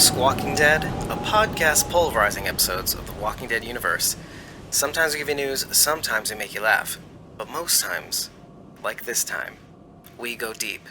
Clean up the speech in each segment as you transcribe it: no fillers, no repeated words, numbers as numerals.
Squawking Dead, a podcast pulverizing episodes of the Walking Dead universe. Sometimes we give you news, sometimes we make you laugh, but most times, like this time, we go deep.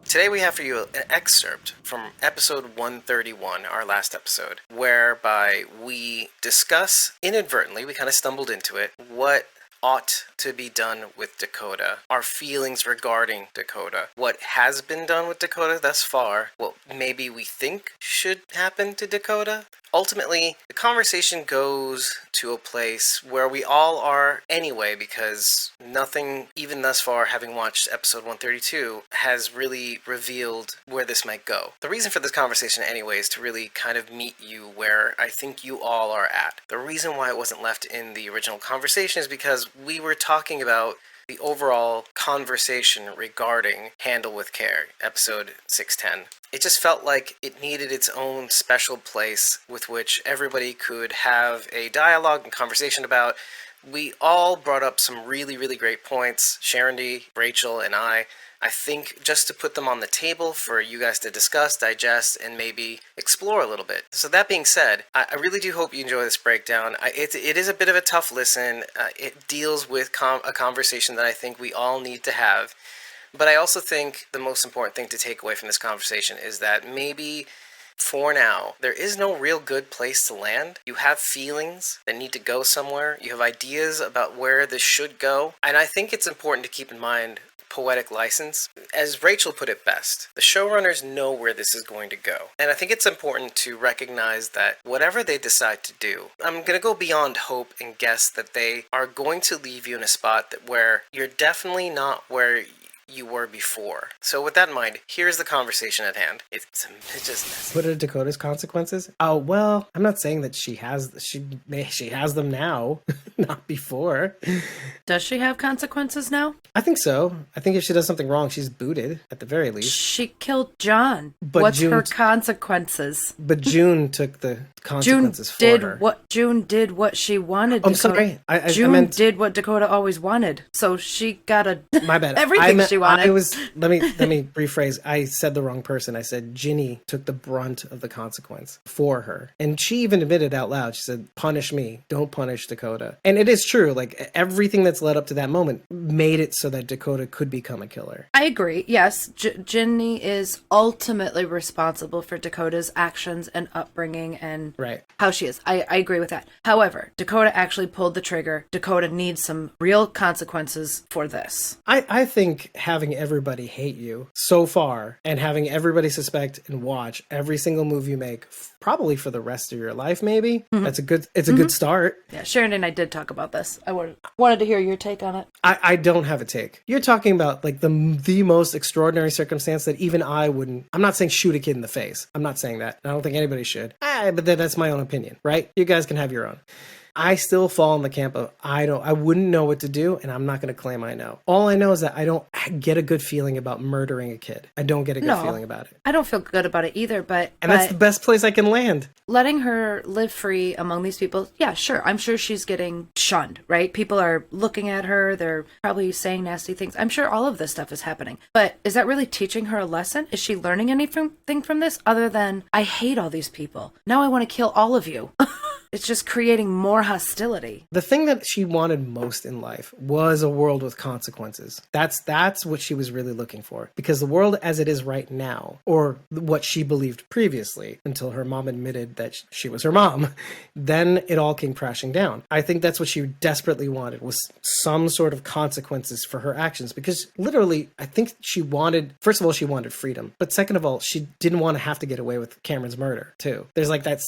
Today we have for you an excerpt from episode 131, our last episode, whereby we discuss, inadvertently, we kind of stumbled into it, what ought to be done with Dakota, our feelings regarding Dakota, what has been done with Dakota thus far, what maybe we think should happen to Dakota. Ultimately, the conversation goes to a place where we all are anyway, because nothing, even thus far, having watched episode 132, has really revealed where this might go. The reason for this conversation anyway is to really kind of meet you where I think you all are at. The reason why it wasn't left in the original conversation is because we were talking about the overall conversation regarding Handle with Care, episode 610. It just felt like it needed its own special place with which everybody could have a dialogue and conversation about. We all brought up some really, really great points, Sharon D, Rachel, and I think just to put them on the table for you guys to discuss, digest, and maybe explore a little bit. So that being said, I really do hope you enjoy this breakdown. It is a bit of a tough listen. It deals with a conversation that I think we all need to have. But I also think the most important thing to take away from this conversation is that maybe for now, there is no real good place to land. You have feelings that need to go somewhere. You have ideas about where this should go. And I think it's important to keep in mind poetic license. As Rachel put it best, the showrunners know where this is going to go. And I think it's important to recognize that whatever they decide to do, I'm going to go beyond hope and guess that they are going to leave you in a spot where you're definitely not where you were before. So with that in mind, here's the conversation at hand. It's just messy. What are Dakota's consequences? Oh, well, I'm not saying that she has them now, not before. Does she have consequences now? I think so. I think if she does something wrong, she's booted, at the very least. She killed John. But What's her consequences? But June took the consequences for her. June did what she wanted. I'm sorry. June did what Dakota always wanted. So she got my bad. everything she wanted. Let me rephrase. I said the wrong person. I said Ginny took the brunt of the consequence for her. And she even admitted out loud. She said, punish me. Don't punish Dakota. And it is true. Like, everything that's led up to that moment made it so that Dakota could become a killer. I agree. Yes. Ginny is ultimately responsible for Dakota's actions and upbringing and how she is. I agree with that. However, Dakota actually pulled the trigger. Dakota needs some real consequences for this. I think having everybody hate you so far and having everybody suspect and watch every single move you make, probably for the rest of your life, maybe, it's a good start. Yeah, Sharon and I did talk about this. I wanted to hear your take on it. I don't have a take. You're talking about like the most extraordinary circumstance that even I wouldn't. I'm not saying shoot a kid in the face. I'm not saying that. I don't think anybody should. But that's my own opinion, right? You guys can have your own. I still fall in the camp of I wouldn't know what to do, and I'm not going to claim I know. All I know is that I don't get a good feeling about murdering a kid. I don't get a good feeling about it. I don't feel good about it either, but that's the best place I can land. Letting her live free among these people, yeah, sure. I'm sure she's getting shunned, right? People are looking at her. They're probably saying nasty things. I'm sure all of this stuff is happening. But is that really teaching her a lesson? Is she learning anything from this other than, I hate all these people. Now I want to kill all of you. It's just creating more hostility. The thing that she wanted most in life was a world with consequences. That's what she was really looking for. Because the world as it is right now, or what she believed previously, until her mom admitted that she was her mom, then it all came crashing down. I think that's what she desperately wanted, was some sort of consequences for her actions. Because literally, I think she wanted, first of all, she wanted freedom. But second of all, she didn't want to have to get away with Cameron's murder, too. There's like that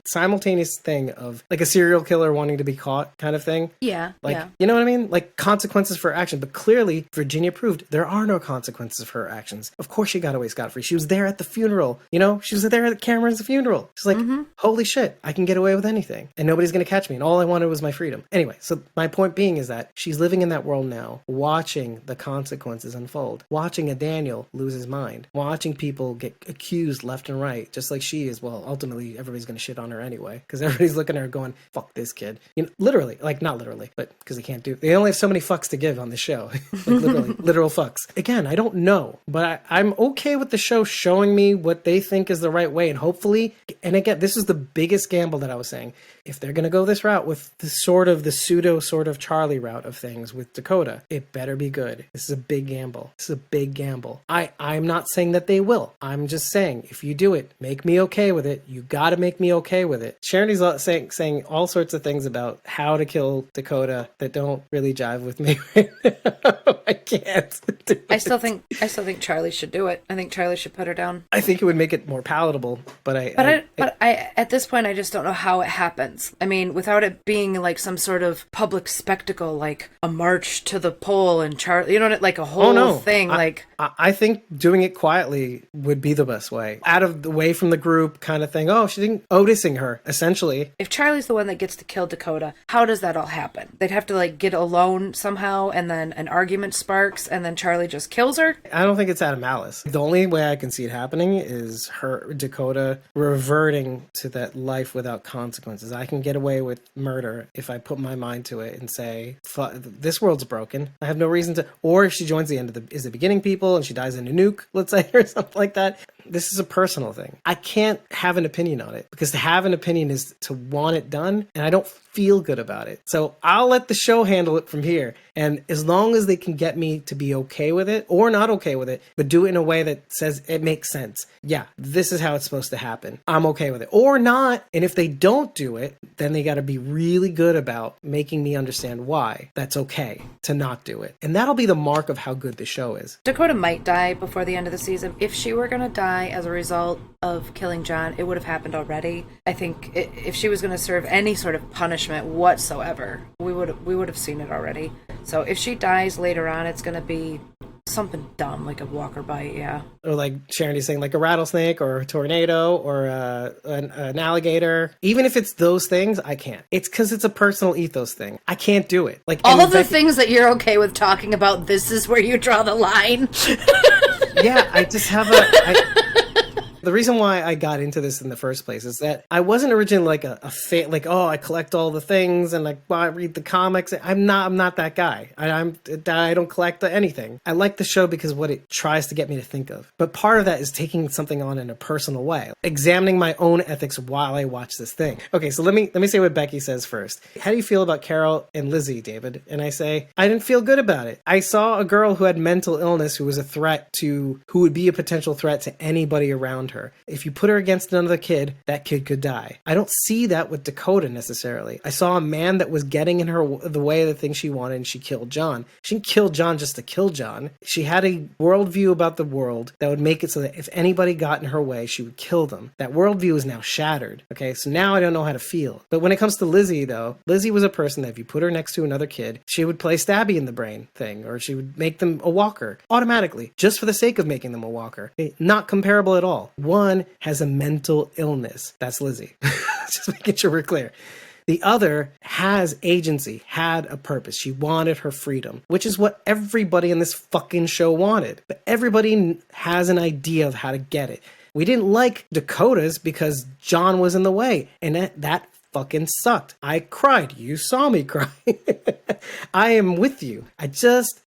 simultaneous thing of like a serial killer wanting to be caught kind of thing. Yeah. Like, you know what I mean? Like consequences for action. But clearly, Virginia proved there are no consequences for her actions. Of course she got away scot-free. She was there at the funeral. You know, she was there at Cameron's funeral. She's like, holy shit, I can get away with anything. And nobody's going to catch me. And all I wanted was my freedom. Anyway, so my point being is that she's living in that world now, watching the consequences unfold. Watching a Daniel lose his mind. Watching people get accused left and right, just like she is. Well, ultimately, everybody's going to shit on her anyway. Because everybody's looking at her going, fuck this kid. You know, literally, like not literally, but because they only have so many fucks to give on the show. Like literally, literal fucks. Again, I don't know, but I'm okay with the show showing me what they think is the right way. And hopefully, and again, this is the biggest gamble that I was saying. If they're going to go this route with the pseudo sort of Charlie route of things with Dakota, it better be good. This is a big gamble. This is a big gamble. I'm not saying that they will. I'm just saying, if you do it, make me okay with it. You got to make me okay with it. Charity's saying all sorts of things about how to kill Dakota that don't really jive with me right now. I can't do it. I still think Charlie should do it. I think Charlie should put her down. I think it would make it more palatable, but I at this point, I just don't know how it happens. I mean, without it being like some sort of public spectacle, like a march to the pole and Charlie, you know, like a whole thing. I think doing it quietly would be the best way. Out of the way from the group kind of thing. Oh, she didn't Otising her, essentially. If Charlie's the one that gets to kill Dakota, how does that all happen? They'd have to like get alone somehow, and then an argument sparks, and then Charlie just kills her? I don't think it's out of malice. The only way I can see it happening is Dakota reverting to that life without consequences. I can get away with murder if I put my mind to it and say, this world's broken. I have no reason to. Or if she joins the beginning people and she dies in a nuke, let's say, or something like that. This is a personal thing. I can't have an opinion on it, because to have an opinion is to want it done, and I don't feel good about it. So I'll let the show handle it from here. And as long as they can get me to be okay with it or not okay with it, but do it in a way that says it makes sense. Yeah, this is how it's supposed to happen. I'm okay with it or not. And if they don't do it, then they got to be really good about making me understand why that's okay to not do it. And that'll be the mark of how good the show is. Dakota might die before the end of the season. If she were going to die as a result of killing John, it would have happened already. I think if she was going to serve any sort of punishment whatsoever, we would have seen it already. So if she dies later on, it's going to be something dumb, like a walker bite, yeah. Or like Sharon saying, like a rattlesnake or a tornado or an alligator. Even if it's those things, I can't. It's because it's a personal ethos thing. I can't do it. Like all of the things that you're okay with talking about, this is where you draw the line. Yeah, I just have the reason why I got into this in the first place is that I wasn't originally like a fan, like, oh, I collect all the things and like, well, I read the comics. I'm not that guy. I don't collect anything. I like the show because what it tries to get me to think of. But part of that is taking something on in a personal way, examining my own ethics while I watch this thing. Okay, so let me say what Becky says first. How do you feel about Carol and Lizzie, David? And I say, I didn't feel good about it. I saw a girl who had mental illness who was who would be a potential threat to anybody around her. If you put her against another kid, that kid could die. I don't see that with Dakota necessarily. I saw a man that was getting in her the way of the thing she wanted, and she killed John. She didn't kill John just to kill John. She had a worldview about the world that would make it so that if anybody got in her way, she would kill them. That worldview is now shattered. Okay, so now I don't know how to feel. But when it comes to Lizzie, though, Lizzie was a person that if you put her next to another kid, she would play stabby in the brain thing, or she would make them a walker automatically, just for the sake of making them a walker. Not comparable at all. One has a mental illness. That's Lizzie. Just making sure we're clear. The other has agency, had a purpose. She wanted her freedom, which is what everybody in this fucking show wanted. But everybody has an idea of how to get it. We didn't like Dakota's because John was in the way, and that fucking sucked. I cried. You saw me cry. I am with you.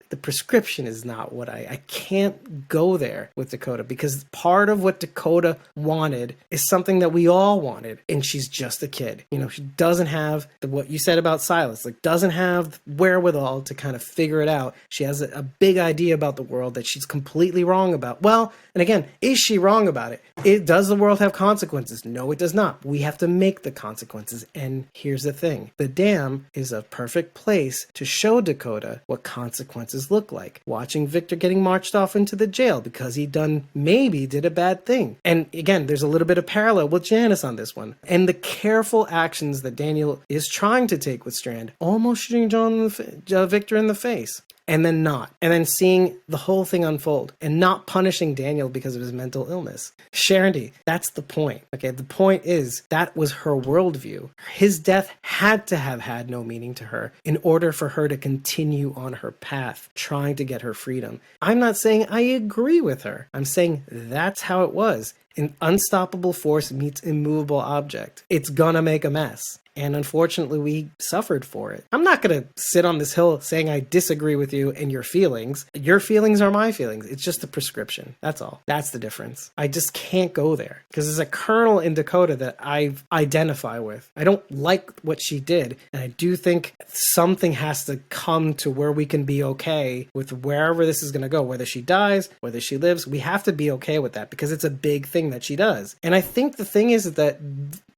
The prescription is not what I can't go there with Dakota, because part of what Dakota wanted is something that we all wanted, and she's just a kid. You know, she doesn't have what you said about Silas, like doesn't have wherewithal to kind of figure it out. She has a big idea about the world that she's completely wrong about. Well, and again, is she wrong about it? Does the world have consequences? No, it does not. We have to make the consequences. And here's the thing. The dam is a perfect place to show Dakota what consequences look like. Watching Victor getting marched off into the jail because he maybe did a bad thing. And again, there's a little bit of parallel with Janice on this one. And the careful actions that Daniel is trying to take with Strand, almost shooting Victor in the face. and then not. And then seeing the whole thing unfold and not punishing Daniel because of his mental illness. Sharondy, that's the point. Okay, the point is that was her worldview. His death had to have had no meaning to her in order for her to continue on her path, trying to get her freedom. I'm not saying I agree with her. I'm saying that's how it was. An unstoppable force meets immovable object. It's gonna make a mess. And unfortunately, we suffered for it. I'm not going to sit on this hill saying I disagree with you and your feelings. Your feelings are my feelings. It's just a prescription. That's all. That's the difference. I just can't go there because there's a kernel in Dakota that I identify with. I don't like what she did. And I do think something has to come to where we can be okay with wherever this is going to go, whether she dies, whether she lives. We have to be okay with that because it's a big thing that she does. And I think the thing is that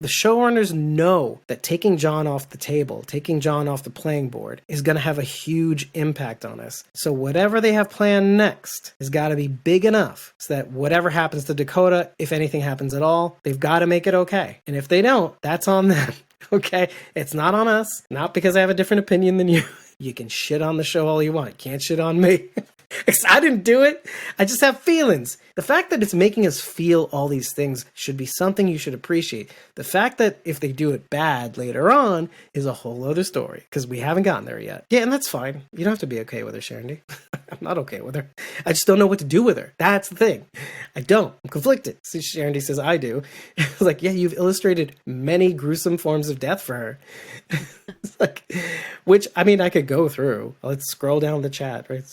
the showrunners know that taking John off the table, taking John off the playing board is going to have a huge impact on us. So whatever they have planned next has got to be big enough so that whatever happens to Dakota, if anything happens at all, they've got to make it okay. And if they don't, that's on them. Okay? It's not on us. Not because I have a different opinion than you. You can shit on the show all you want. Can't shit on me. I didn't do it. I just have feelings. The fact that it's making us feel all these things should be something you should appreciate. The fact that if they do it bad later on is a whole other story because we haven't gotten there yet. Yeah, and that's fine. You don't have to be okay with her, Sharondy. I'm not okay with her. I just don't know what to do with her. That's the thing. I don't. I'm conflicted. So Sharondy says I do. It's like, yeah, you've illustrated many gruesome forms of death for her. It's like, which, I mean, I could go through. Let's scroll down the chat, right?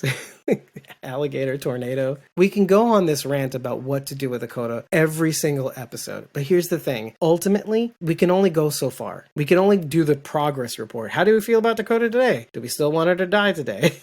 Alligator tornado. We can go on this rant about what to do with Dakota every single episode. But here's the thing. Ultimately, we can only go so far. We can only do the progress report. How do we feel about Dakota today? Do we still want her to die today?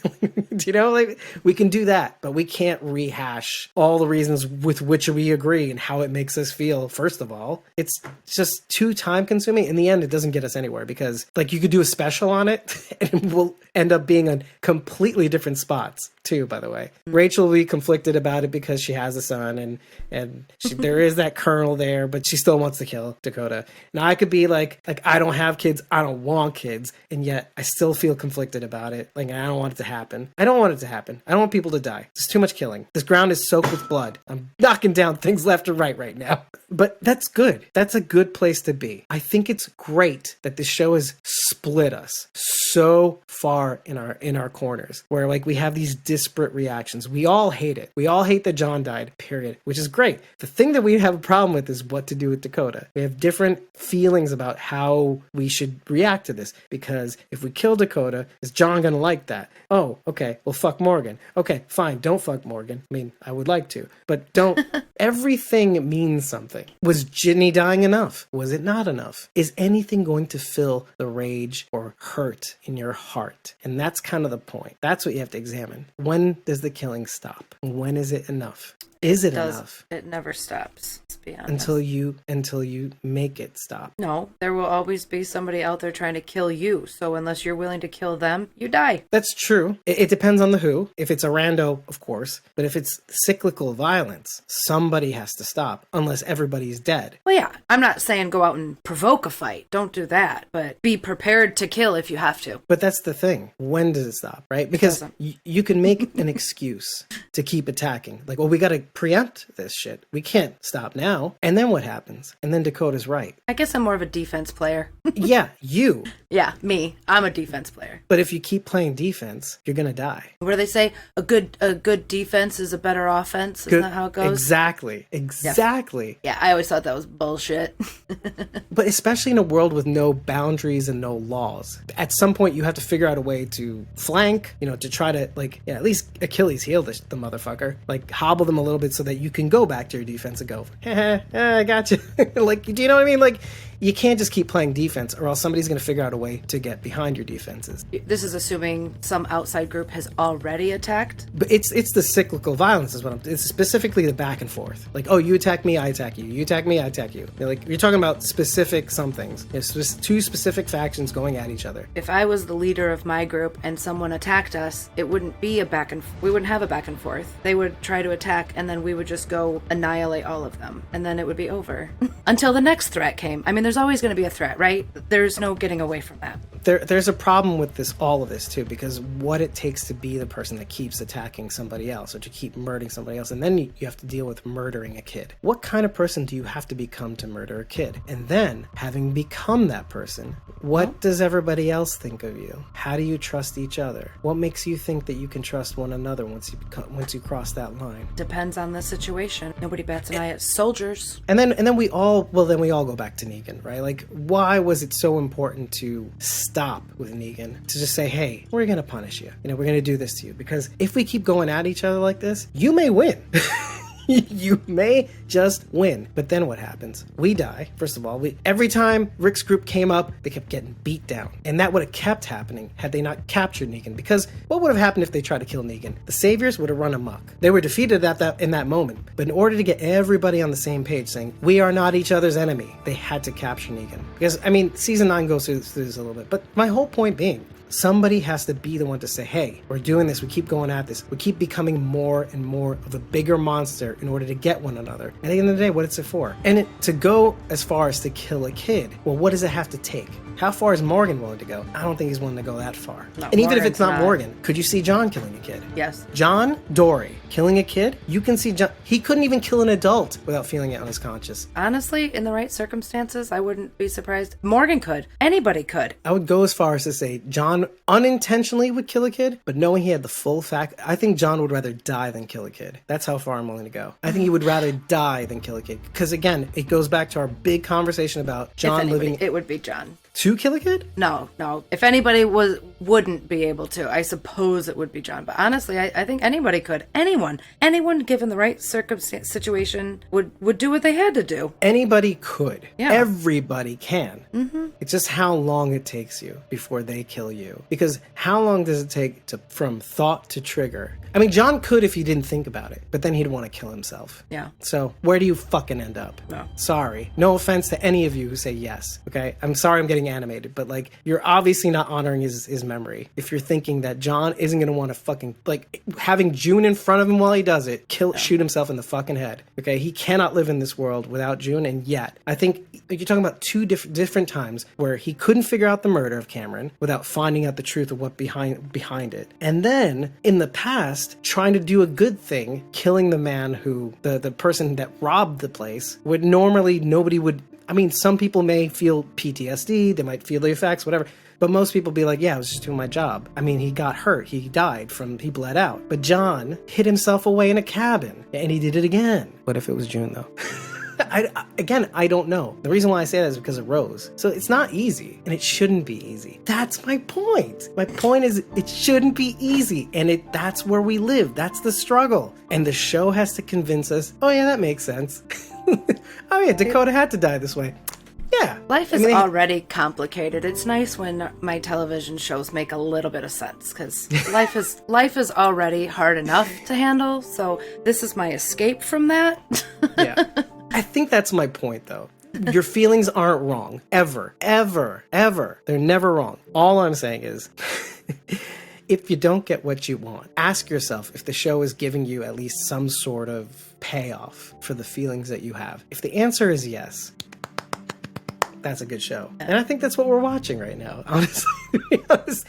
You know, like we can do that, but we can't rehash all the reasons with which we agree and how it makes us feel. First of all, it's just too time consuming. In the end, it doesn't get us anywhere because like you could do a special on it and we'll end up being on completely different spots too, by the way. Rachel will be conflicted about it because she has a son and there is that kernel there, but she still wants to kill Dakota. Now I could be like I don't have kids, I don't want kids, and yet I still feel conflicted about it. Like I don't want it to happen. I don't want it to happen. I don't want people to die. There's too much killing. This ground is soaked with blood. I'm knocking down things left and right now. But that's good. That's a good place to be. I think it's great that this show has split us so far in our corners where like we have these disparate reactions. We all hate it. We all hate that John died, period, which is great. The thing that we have a problem with is what to do with Dakota. We have different feelings about how we should react to this because if we kill Dakota, is John going to like that? Oh, okay. Well, fuck Morgan. Okay, fine. Don't fuck Morgan. I mean, I would like to, but don't. Everything means something. Was Ginny dying enough? Was it not enough? Is anything going to fill the rage or hurt in your heart? And that's kind of the point. That's what you have to examine. When does the killing stop? When is it enough? Is it enough? It never stops, let's be honest. Until you make it stop. No, there will always be somebody out there trying to kill you. So unless you're willing to kill them, you die. That's true. It depends on the who. If it's a rando, of course. But if it's cyclical violence, somebody has to stop unless everybody's dead. Well, yeah. I'm not saying go out and provoke a fight. Don't do that. But be prepared to kill if you have to. But that's the thing. When does it stop, right? Because you can make an excuse to keep attacking. Like, well, we got to preempt this shit. We can't stop now. And then what happens? And then Dakota's right. I guess I'm more of a defense player. Yeah, you. Yeah, me. I'm a defense player. But if you keep playing defense, you're gonna die. What do they say? A good defense is a better offense. Isn't that how it goes? Exactly. Yeah, I always thought that was bullshit. But especially in a world with no boundaries and no laws, at some point you have to figure out a way to flank, to try to at least Achilles heel the motherfucker, hobble them a little bit so that you can go back to your defense and go, I got you. Do you know what I mean? You can't just keep playing defense or else somebody's going to figure out a way to get behind your defenses. This is assuming some outside group has already attacked? But it's the cyclical violence is it's specifically the back and forth. You attack me, I attack you. You attack me, I attack you. You're talking about specific somethings. There's two specific factions going at each other. If I was the leader of my group and someone attacked us, it wouldn't be we wouldn't have a back and forth. They would try to attack and then we would just go annihilate all of them. And then it would be over. Until the next threat came. I mean, there's always going to be a threat, right? There's no getting away from that. there's a problem with all of this too, because what it takes to be the person that keeps attacking somebody else or to keep murdering somebody else, and then you have to deal with murdering a kid. What kind of person do you have to become to murder a kid? And then, having become that person, what does everybody else think of you? How do you trust each other? What makes you think that you can trust one another once you cross that line? Depends on the situation. Nobody bats an eye at soldiers. And then we all go back to Negan, right? Like, why was it so important to stop with Negan, to just say, hey, we're gonna punish you, we're gonna do this to you? Because if we keep going at each other like this, you may win. You may just win. But then what happens? We die. First of all, every time Rick's group came up, they kept getting beat down. And that would have kept happening had they not captured Negan. Because what would have happened if they tried to kill Negan? The Saviors would have run amok. They were defeated in that moment. But in order to get everybody on the same page saying, we are not each other's enemy, they had to capture Negan. Because, season 9 goes through this a little bit. But my whole point being, somebody has to be the one to say, hey, we're doing this, we keep going at this, we keep becoming more and more of a bigger monster in order to get one another. At the end of the day, what is it for? And to go as far as to kill a kid, well, what does it have to take? How far is Morgan willing to go? I don't think he's willing to go that far. No, and even if it's not Morgan's not. Morgan, could you see John killing a kid? Yes. John Dory killing a kid? You can see John. He couldn't even kill an adult without feeling it on his conscience. Honestly, in the right circumstances, I wouldn't be surprised. Morgan could. Anybody could. I would go as far as to say John unintentionally would kill a kid, but knowing he had the full fact, I think John would rather die than kill a kid. That's how far I'm willing to go. I think he would rather die than kill a kid. Because again, it goes back to our big conversation about John living... It would be John. To kill a kid? No. If anybody wouldn't be able to, I suppose it would be John. But honestly, I think anybody could. Anyone given the right situation would do what they had to do. Anybody could. Yeah. Everybody can. Mm-hmm. It's just how long it takes you before they kill you. Because how long does it take from thought to trigger? John could if he didn't think about it, but then he'd want to kill himself. Yeah. So where do you fucking end up? No. Sorry. No offense to any of you who say yes. Okay? I'm sorry I'm getting animated, but you're obviously not honoring his memory. If you're thinking that John isn't going to want to fucking, having June in front of him while he does it, shoot himself in the fucking head. Okay? He cannot live in this world without June, and yet, I think you're talking about two different times where he couldn't figure out the murder of Cameron without finding out the truth of what behind it. And then, in the past, trying to do a good thing, killing the man who, the person that robbed the place, would normally, nobody would, some people may feel PTSD, they might feel the effects, whatever, but most people be like, yeah, I was just doing my job. He got hurt, he died he bled out. But John hid himself away in a cabin, and he did it again. What if it was June, though? I don't know. The reason why I say that is because of Rose. So it's not easy, and it shouldn't be easy. That's my point. My point is it shouldn't be easy, and that's where we live. That's the struggle. And the show has to convince us, oh yeah, that makes sense. Oh yeah, Dakota had to die this way. Yeah. Life is already complicated. It's nice when my television shows make a little bit of sense, because life is already hard enough to handle, so this is my escape from that. Yeah. I think that's my point, though. Your feelings aren't wrong. Ever. Ever. Ever. They're never wrong. All I'm saying is, if you don't get what you want, ask yourself if the show is giving you at least some sort of payoff for the feelings that you have. If the answer is yes, that's a good show. And I think that's what we're watching right now, honestly. To be honest.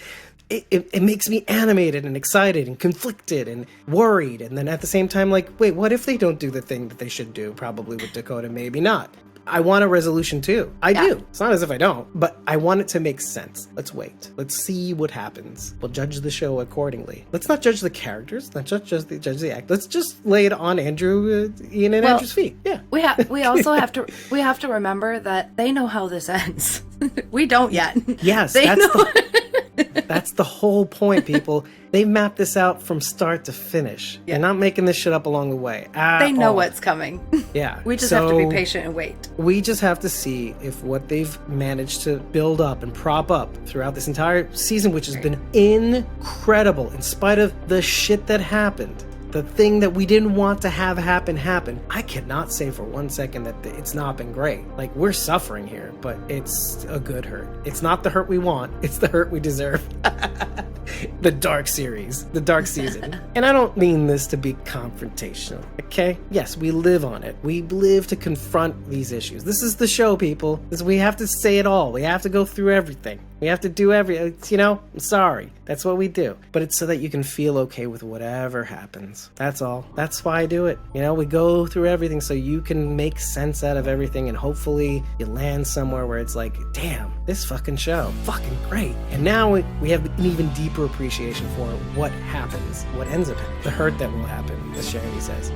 It makes me animated and excited and conflicted and worried. And then at the same time, wait, what if they don't do the thing that they should do? Probably with Dakota, maybe not. I want a resolution too. I do. It's not as if I don't, but I want it to make sense. Let's wait. Let's see what happens. We'll judge the show accordingly. Let's not judge the characters. Let's not judge the act. Let's just lay it on Ian and Andrew's feet. Yeah. We also have to remember that they know how this ends. We don't yet. Yes, that's the whole point, people. They've mapped this out from start to finish. Yeah. They're not making this shit up along the way. They know what's coming. Yeah. We just have to be patient and wait. We just have to see if what they've managed to build up and prop up throughout this entire season, which has been incredible in spite of the shit that happened. The thing that we didn't want to have happen. I cannot say for 1 second that it's not been great. We're suffering here, but it's a good hurt. It's not the hurt we want. It's the hurt we deserve. The dark series, the dark season. And I don't mean this to be confrontational, okay? Yes, we live on it. We live to confront these issues. This is the show, people. We have to say it all. We have to go through everything. We have to do I'm sorry. That's what we do. But it's so that you can feel okay with whatever happens. That's all. That's why I do it. We go through everything so you can make sense out of everything, and hopefully you land somewhere where it's like, damn, this fucking show, fucking great. And now we have an even deeper appreciation for what happens, what ends up happening, the hurt that will happen, as Jeremy says.